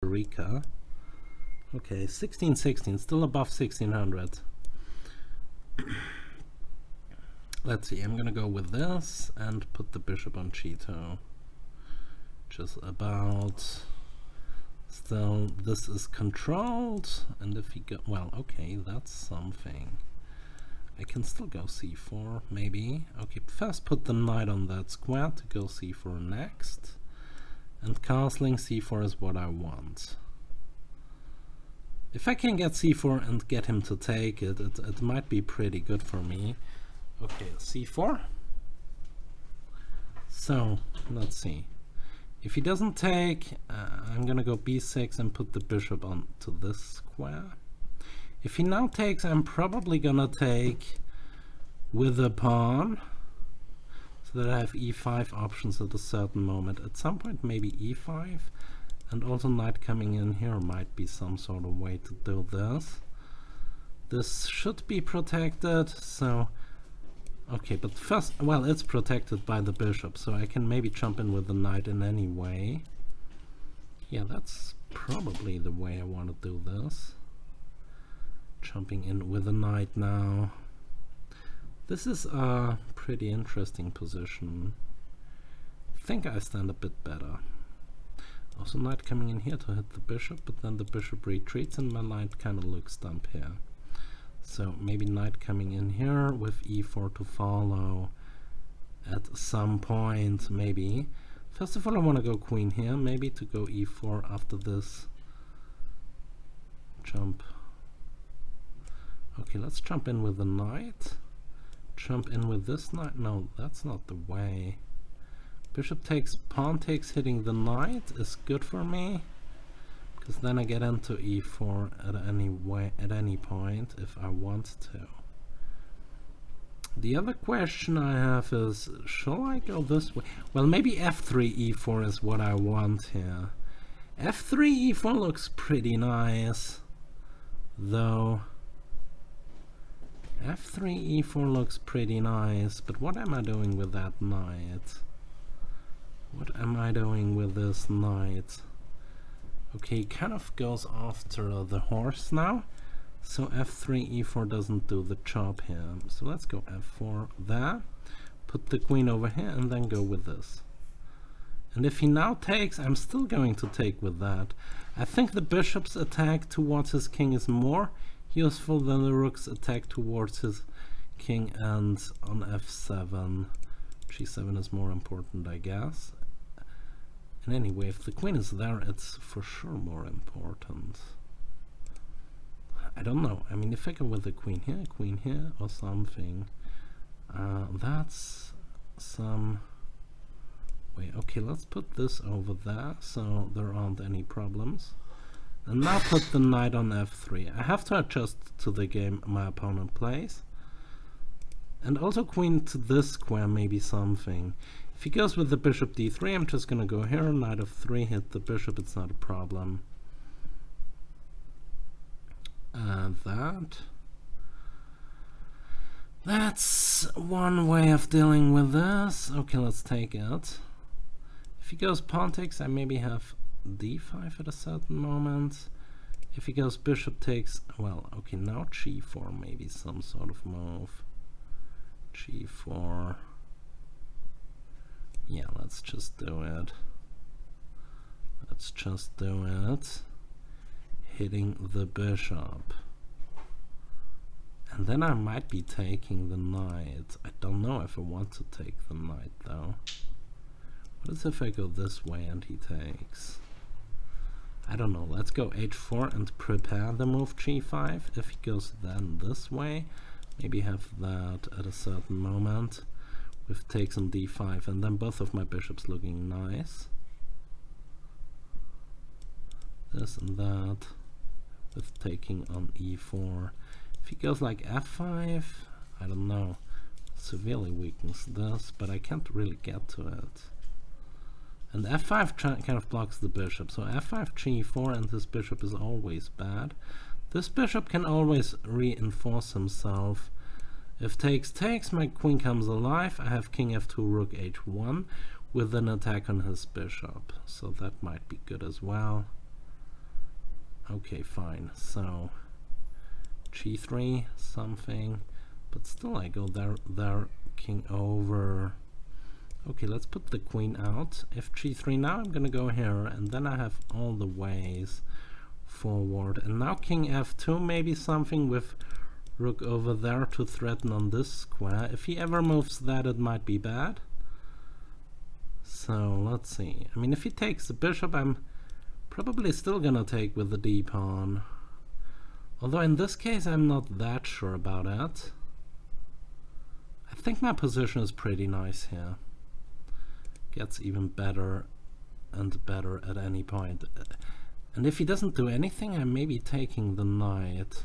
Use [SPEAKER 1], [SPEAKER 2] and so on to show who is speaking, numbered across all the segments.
[SPEAKER 1] Rica. Okay, 1616, still above 1600. Let's see, I'm gonna go with this and put the bishop on Cheeto. Just about. Still, this is controlled, and if he go, well, okay, that's something. I can still go c4, maybe. Okay, first put the knight on that square to go c4 next. And castling c4 is what I want. If I can get c4 and get him to take it, it might be pretty good for me. Okay, c4. So, let's see. If he doesn't take, I'm gonna go b6 and put the bishop onto this square. If he now takes, I'm probably gonna take with a pawn, so that I have e5 options at a certain moment. At some point, maybe e5, and also knight coming in here might be some sort of way to do this. This should be protected, so okay, but first, well, it's protected by the bishop, so I can maybe jump in with the knight in any way. Yeah, that's probably the way I want to do this. Jumping in with the knight now. This is a pretty interesting position. I think I stand a bit better. Also knight coming in here to hit the bishop, but then the bishop retreats and my knight kind of looks dumb here. So maybe knight coming in here with e4 to follow at some point, maybe. First of all, I want to go queen here, maybe to go e4 after this jump. Okay, let's jump in with the knight. Jump in with this knight. No, that's not the way. Bishop takes, pawn takes, hitting the knight is good for me. Because then I get into e4 at any point if I want to. The other question I have is, shall I go this way? Well, maybe f3 e4 is what I want here. f3 e4 looks pretty nice, though. f3 e4 looks pretty nice, but what am I doing with that knight? What am I doing with this knight? Okay, he kind of goes after the horse now, so f3 e4 doesn't do the job here. So let's go f4 there, put the queen over here, and then go with this. And if he now takes, I'm still going to take with that. I think the bishop's attack towards his king is more useful than the rook's attack towards his king, and on f7, g7 is more important, I guess. And anyway, if the queen is there, it's for sure more important. I don't know. I mean, if I go with the queen here, or something, that's some way. Okay, let's put this over there, so there aren't any problems. And now put the knight on f3. I have to adjust to the game my opponent plays. And also queen to this square, maybe something. If he goes with the bishop d3, I'm just gonna go here, knight of 3, hit the bishop, it's not a problem. That's one way of dealing with this. Okay, let's take it. If he goes pawn takes, I maybe have d5 at a certain moment. If he goes bishop takes, well, okay, now g4, maybe some sort of move. g4. Yeah, let's just do it. Let's just do it. Hitting the bishop. And then I might be taking the knight. I don't know if I want to take the knight though. What if I go this way and he takes? I don't know. Let's go h4 and prepare the move g5. If he goes then this way, maybe have that at a certain moment with takes on d5, and then both of my bishops looking nice. This and that with taking on e4. If he goes like f5, I don't know, severely weakens this, but I can't really get to it. And f5 kind of blocks the bishop, so f5 g4, and this bishop is always bad. This bishop can always reinforce himself. If takes takes, my queen comes alive. I have king f2, rook h1 with an attack on his bishop, so that might be good as well. Okay, fine. So g3 something, but still I go there, king over. Okay, let's put the queen out. If g3, now I'm gonna go here, and then I have all the ways forward. And now king f2, maybe something with rook over there to threaten on this square. If he ever moves that, it might be bad. So let's see. I mean, if he takes the bishop, I'm probably still gonna take with the d pawn. Although in this case, I'm not that sure about it. I think my position is pretty nice here. Gets even better and better at any point. And if he doesn't do anything, I'm maybe taking the knight.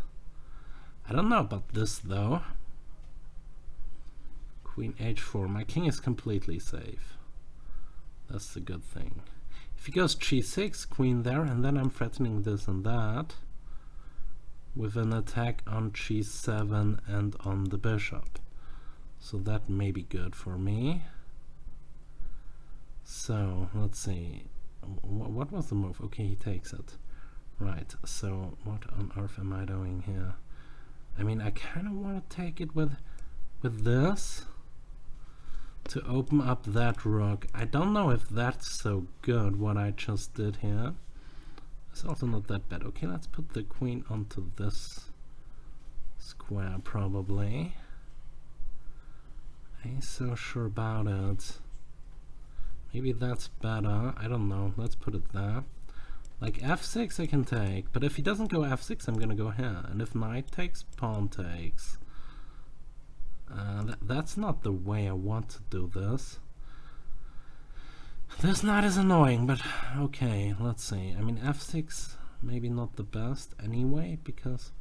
[SPEAKER 1] I don't know about this though. Queen h4. My king is completely safe. That's the good thing. If he goes g6, queen there, and then I'm threatening this and that with an attack on g7 and on the bishop. So that may be good for me. So let's see. What was the move? Okay, he takes it. Right, so what on earth am I doing here? I mean, I kind of want to take it with this to open up that rook. I don't know if that's so good, what I just did here. It's also not that bad. Okay, let's put the queen onto this square, probably. I ain't so sure about it. Maybe that's better. I don't know. Let's put it there. Like f6 I can take, but if he doesn't go f6, I'm gonna go here. And if knight takes, pawn takes. That's not the way I want to do this. This knight is annoying, but okay, let's see. I mean, f6 maybe not the best anyway, because...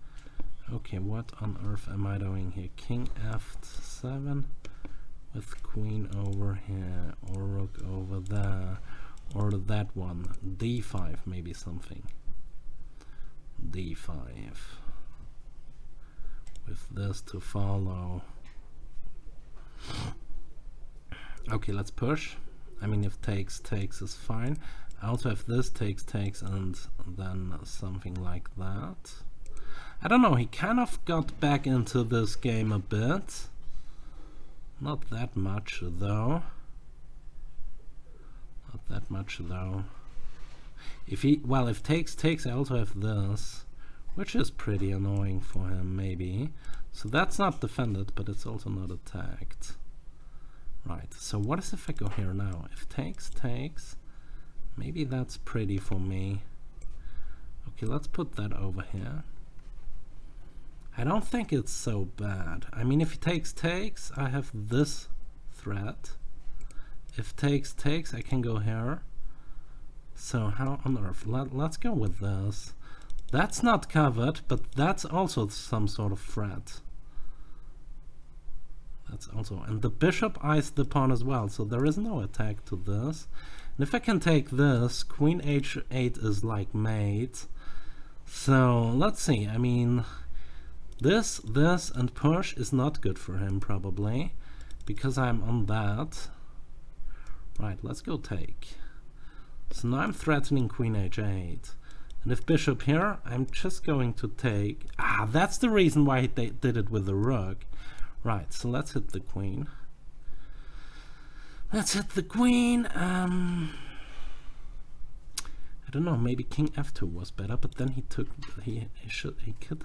[SPEAKER 1] Okay, what on earth am I doing here? King f7 with queen over here, or rook over there, or that one. d5 maybe something. d5 with this to follow. Okay, let's push. I mean, if takes is fine. I also have this takes and then something like that. I don't know, he kind of got back into this game a bit. Not that much though. Not that much though. If takes, I also have this, which is pretty annoying for him maybe. So that's not defended, but it's also not attacked. Right, so what is if I go here now? If takes, maybe that's pretty for me. Okay, let's put that over here. I don't think it's so bad. I mean, if he takes, I have this threat. If takes, I can go here. So how on earth? Let's go with this. That's not covered, but that's also some sort of threat. That's also, and the bishop eyes the pawn as well, so there is no attack to this. And if I can take this, queen h8 is like mate. So let's see. I mean, this and push is not good for him probably, because I'm on that. Right, let's go take. So now I'm threatening queen h8. And if bishop here, I'm just going to take. Ah, that's the reason why he did it with the rook. Right, so let's hit the queen. Let's hit the queen. I don't know, maybe king f2 was better, but then he could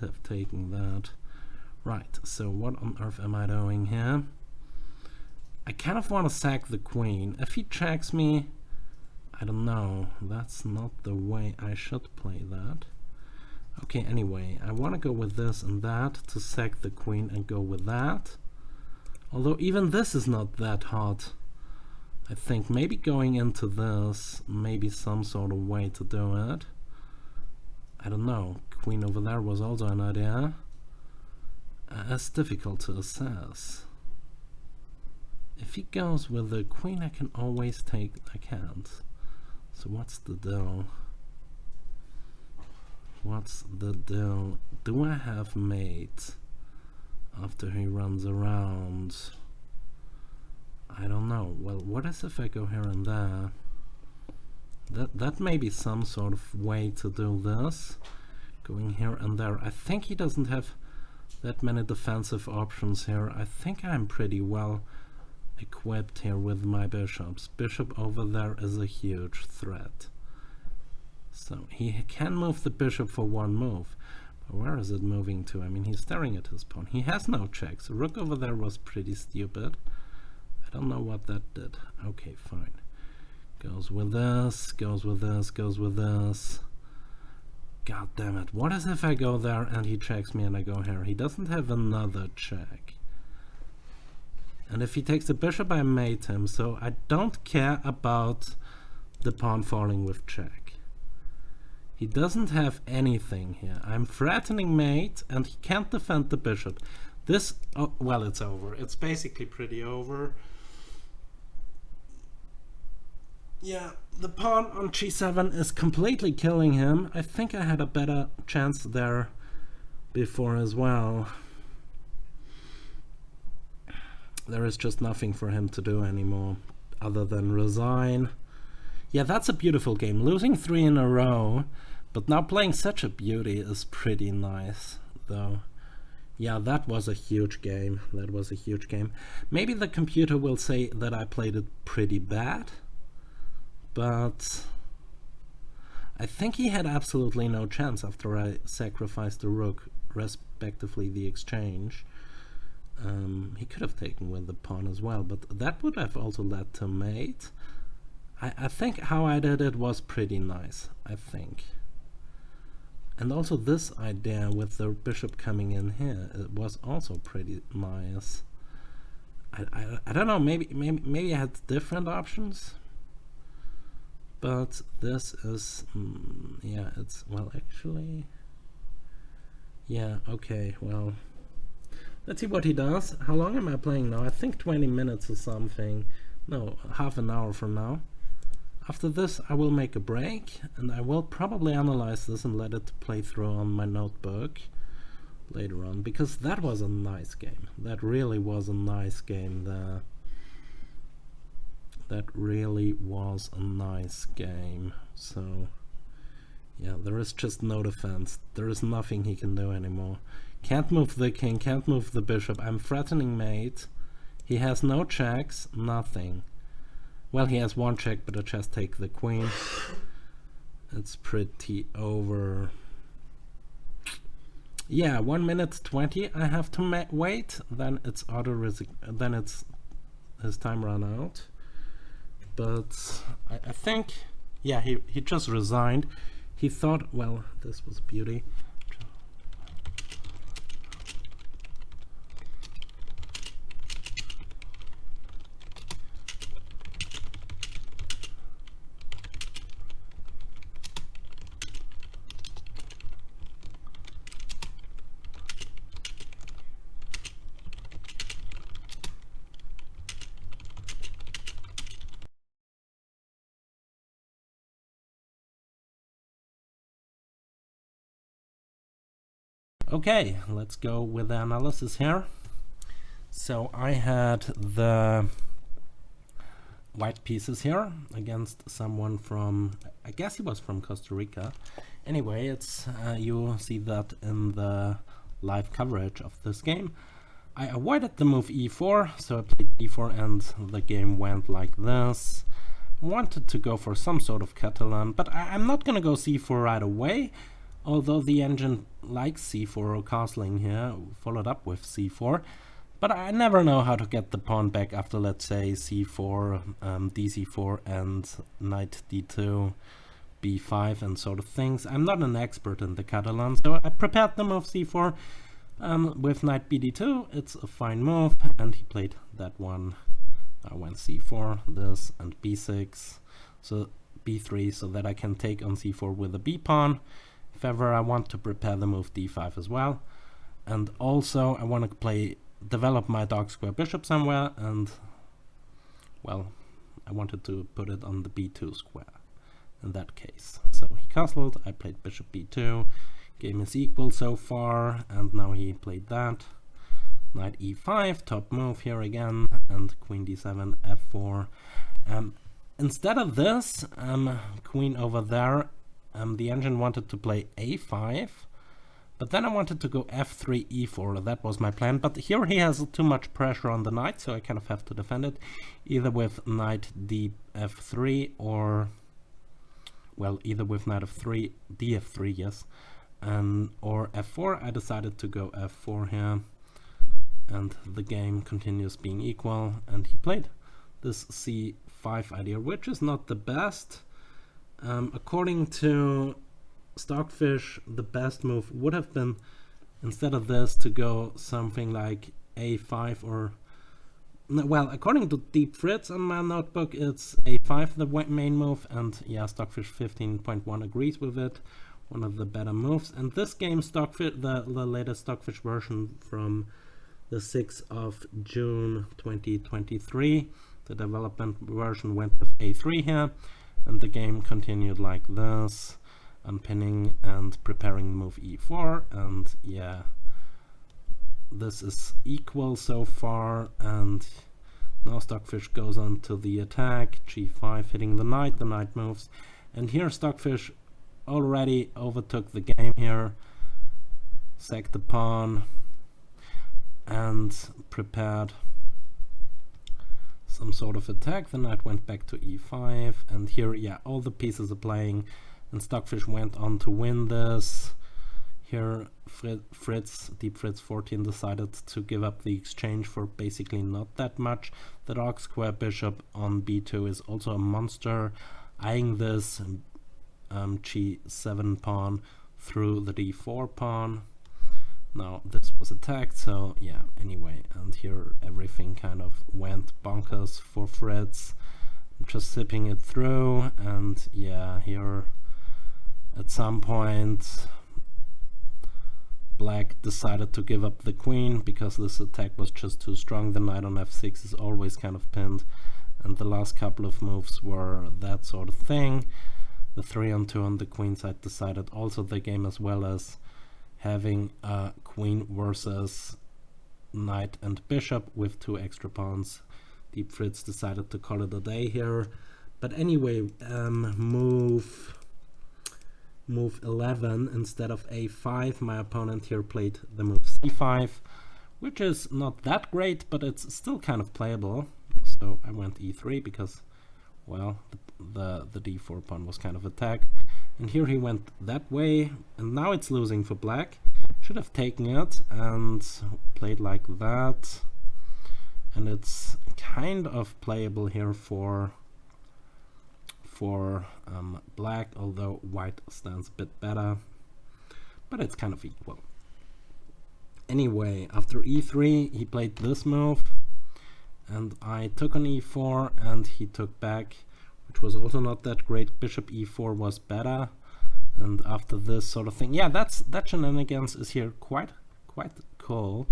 [SPEAKER 1] have taken that. Right, so what on earth am I doing here? I kind of want to sack the queen. If he checks me, I don't know. That's not the way I should play that. Okay, anyway, I want to go with this and that to sack the queen and go with that. Although even this is not that hot. I think maybe going into this, maybe some sort of way to do it. I don't know. Queen over there was also an idea. It's difficult to assess. If he goes with the queen, I can always take. I can't. So what's the deal? What's the deal? Do I have mate after he runs around? I don't know. Well, what is if I go here and there? That may be some sort of way to do this. going here and there. I think he doesn't have that many defensive options here. I think I'm pretty well equipped here with my bishops. Bishop over there is a huge threat. So he can move the bishop for one move. But where is it moving to? I mean, he's staring at his pawn. He has no checks. Rook over there was pretty stupid. I don't know what that did. Okay, fine. Goes with this, goes with this, goes with this. God damn it. What is if I go there and he checks me and I go here? He doesn't have another check. And if he takes the bishop, I mate him. So I don't care about the pawn falling with check. He doesn't have anything here. I'm threatening mate and he can't defend the bishop. This, oh, well, it's over. It's basically pretty over. Yeah, the pawn on g7 is completely killing him. I think I had a better chance there before as well. There is just nothing for him to do anymore other than resign. Yeah, that's a beautiful game. Losing 3 in a row, but now playing such a beauty is pretty nice, though. Yeah, that was a huge game. That was a huge game. Maybe the computer will say that I played it pretty bad, but I think he had absolutely no chance after I sacrificed the rook, respectively the exchange. He could have taken with the pawn as well, but that would have also led to mate. I think how I did it was pretty nice, I think. And also this idea with the bishop coming in here, it was also pretty nice. I don't know, maybe I had different options, but this is yeah, it's, well, actually, yeah, okay, well, let's see what he does. How long am I playing now? I think 20 minutes or something. No, half an hour from now. After this I will make a break and I will probably analyze this and let it play through on my notebook later on, because that was a nice game. That really was a nice game there. That really was a nice game. So yeah, there is just no defense. There is nothing he can do anymore. Can't move the king, can't move the bishop. I'm threatening mate. He has no checks, nothing. Well, he has one check, but I just take the queen. It's pretty over. Yeah, 1 minute 20 I have to wait, then it's then it's his time run out. But I think, yeah, he just resigned. He thought, well, this was beauty. Okay, let's go with the analysis here. So I had the white pieces here against someone from, I guess he was from Costa Rica. Anyway, it's you see that in the live coverage of this game. I avoided the move e4, so I played e4 and the game went like this. I wanted to go for some sort of Catalan, but I'm not gonna go c4 right away. Although the engine likes c4 or castling here, followed up with c4. But I never know how to get the pawn back after, let's say, c4, dc4 and knight d2, b5 and sort of things. I'm not an expert in the Catalan, so I prepared the move c4 with knight bd2. It's a fine move, and he played that one. I went c4, this, and b6, so b3, so that I can take on c4 with a b pawn. If ever I want to prepare the move d5 as well. And also I want to develop my dark square bishop somewhere, and well, I wanted to put it on the b2 square in that case. So he castled, I played bishop b2, game is equal so far, and now he played that. Knight e5, top move here again, and queen d7, f4. Instead of this, queen over there, the engine wanted to play a5, But then I wanted to go f3, e4, that was my plan. But here he has too much pressure on the knight, so I kind of have to defend it, either with knight d f3 or, well, either with knight f3, df3, yes, or f4. I decided to go f4 here, and the game continues being equal, and he played this c5 idea, which is not the best. According to Stockfish, the best move would have been, instead of this, to go something like a5 or, well, according to Deep Fritz on my notebook, it's a5 the main move, and yeah, Stockfish 15.1 agrees with it, one of the better moves. And this game, Stockfish, the latest Stockfish version from the 6th of June 2023, the development version went with a3 here, and the game continued like this, unpinning and preparing move e4, and yeah, this is equal so far. And now Stockfish goes on to the attack, g5 hitting the knight moves, and here Stockfish already overtook the game here, sacked the pawn and prepared some sort of attack. The knight went back to e5, and here, yeah, all the pieces are playing, and Stockfish went on to win this. Here Fritz, Deep Fritz 14, decided to give up the exchange for basically not that much. The dark square bishop on b2 is also a monster, eyeing this g7 pawn through the d4 pawn. Now this was attacked, so yeah, anyway, and here everything kind of went bonkers for Fritz, just zipping it through. And yeah, here at some point Black decided to give up the queen because this attack was just too strong. The knight on f6 is always kind of pinned, and the last couple of moves were that sort of thing. The 3-on-2 on the queen side decided also the game, as well as having a queen versus knight and bishop with 2 extra pawns. Deep Fritz decided to call it a day here. But anyway, move 11, instead of a5, my opponent here played the move c5, which is not that great, but it's still kind of playable. So I went e3 because, well, the d4 pawn was kind of attacked. And here he went that way, and now it's losing for Black. Should have taken it and played like that. And it's kind of playable here for Black, although White stands a bit better, but it's kind of equal. Anyway, after e3 he played this move, and I took on e4 and he took back, which was also not that great. Bishop e4 was better, and after this sort of thing, yeah, that shenanigans is here quite cool,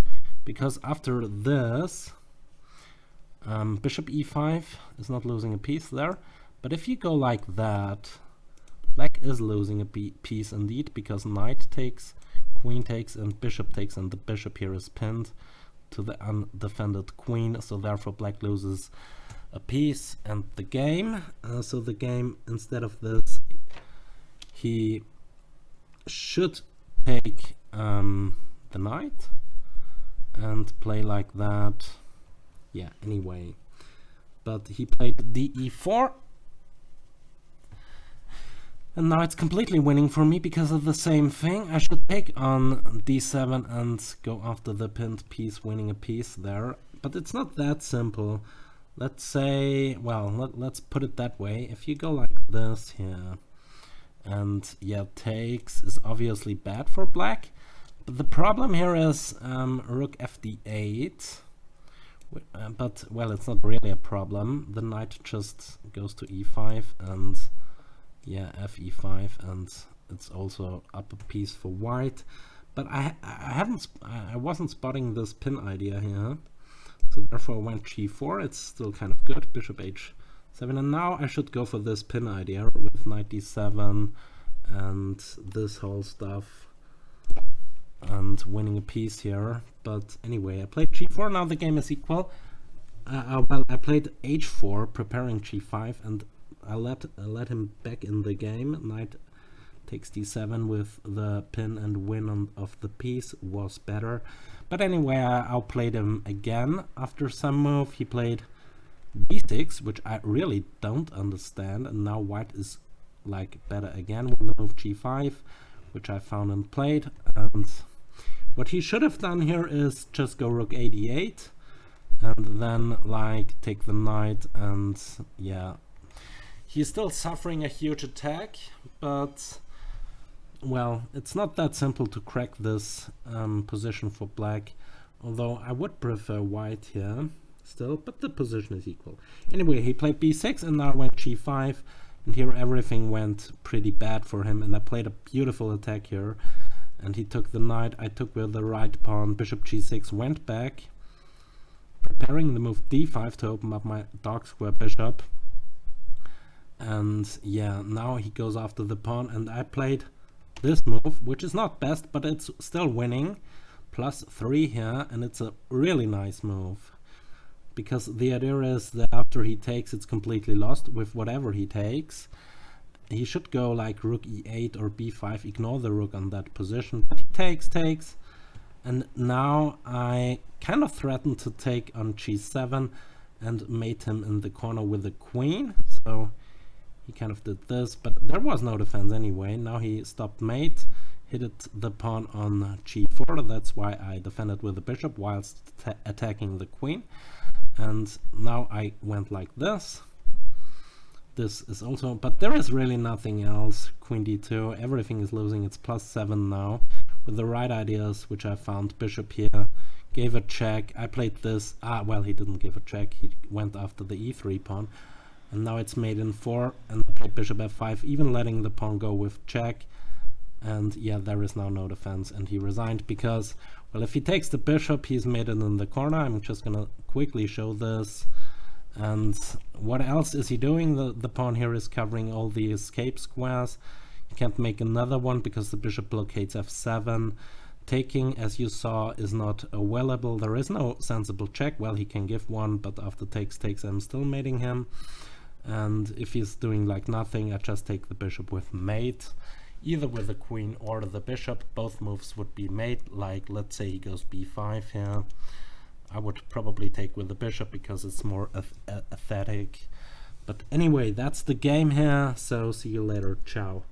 [SPEAKER 1] because after this bishop e5 is not losing a piece there. But if you go like that, Black is losing a piece indeed, because knight takes, queen takes, and bishop takes, and the bishop here is pinned to the undefended queen, so therefore Black loses a piece and the game. So the game, instead of this, he should take the knight and play like that. Yeah, anyway. But he played de4. And now it's completely winning for me because of the same thing. I should take on d7 and go after the pinned piece, winning a piece there. But it's not that simple. Let's say, well, let's put it that way. If you go like this here, and yeah, takes is obviously bad for Black. But the problem here is rook fd8. But, well, it's not really a problem. The knight just goes to e5 and, yeah, fe5, and it's also up a piece for White. But I wasn't spotting this pin idea here, so therefore I went g4. It's still kind of good. Bishop h7, and now I should go for this pin idea with knight d7 and this whole stuff, and winning a piece here. But anyway, I played g4. Now the game is equal. Well, I played h4, preparing g5, and I let him back in the game. Knight Takes d7 with the pin and win of the piece was better. But anyway, I outplayed him again after some move. He played b6, which I really don't understand, and now white is like better again with the move g5, which I found and played. And what he should have done here is just go rook a8 and then like take the knight, and yeah, he's still suffering a huge attack, but well, it's not that simple to crack this position for black, although I would prefer white here still, but the position is equal. Anyway, he played b6 and now went g5, and here everything went pretty bad for him, and I played a beautiful attack here, and he took the knight, I took with the right pawn, bishop g6, went back, preparing the move d5 to open up my dark square bishop. And yeah, now he goes after the pawn, and I played this move, which is not best, but it's still winning, +3 here, and it's a really nice move, because the idea is that after he takes, it's completely lost with whatever he takes. He should go like rook e8 or b5, ignore the rook on that position, but he takes, and now I kind of threatened to take on g7 and mate him in the corner with the queen, so he kind of did this, but there was no defense anyway. Now he stopped mate, hit it the pawn on g4, that's why I defended with the bishop whilst attacking the queen. And now I went like this. This is also, but there is really nothing else. Queen d2, everything is losing, it's +7 now. With the right ideas, which I found, bishop here, gave a check, I played this, well, he didn't give a check, he went after the e3 pawn. And now it's mate in 4, and I played bishop f5, even letting the pawn go with check. And yeah, there is now no defense, and he resigned because, well, if he takes the bishop, he's mated in the corner. I'm just gonna quickly show this. And what else is he doing? The pawn here is covering all the escape squares. He can't make another one because the bishop blockades f7. Taking, as you saw, is not available. There is no sensible check. Well, he can give one, but after takes, I'm still mating him. And if he's doing like nothing, I just take the bishop with mate, either with the queen or the bishop. Both moves would be mate. Like, let's say he goes b5 here, I would probably take with the bishop because it's more aesthetic. But anyway, that's the game here, so see you later. Ciao.